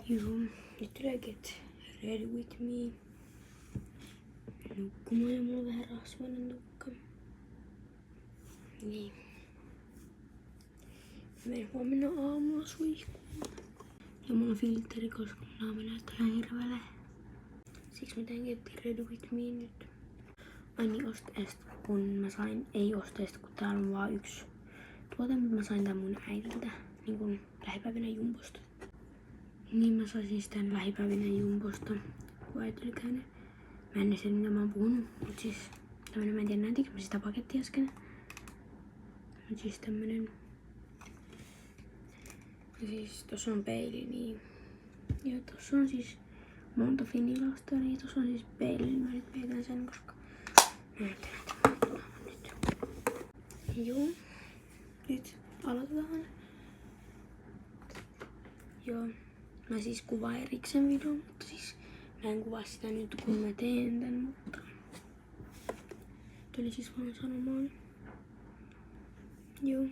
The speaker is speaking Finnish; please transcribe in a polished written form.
Joo, nyt tulee get ready with me. Nukkumaan ja mulla on vähän rasvainen tukka. Niin. Menen huomenna aamulla suihkuun. Ja mulla on filtteri, koska mun naama näyttää ihan hirveelle. Siksi mä teen get ready with me nyt. Ai niin, osteesta kun mä sain, ei osteesta kun täällä on vaan yksi tuote, mutta mä sain tän mun äidiltä niin kun lähipäivinä Jumbosta. Niin mä saisin sitä lähipäivinä Jumbosta, kun äiti oli käynyt. Mä en sen mitä mä oon puhunut, mut siis tämmönen, mä en tiedä näytinkö mä sitä pakettia äsken. Mut siis tämmönen. Ja siis tossa on peili, niin. Ja tossa on siis monta finilasta, niin tossa on siis peili, niin mä nyt peitän sen, koska mä ajattelen, että nyt. Joo. Nyt aloitetaan. Joo. Mä siis kuvaan erikseen videon, mutta siis mä en kuvaa sitä nyt kun mä teen tän, mutta tuli siis vaan sanomaan. Joo.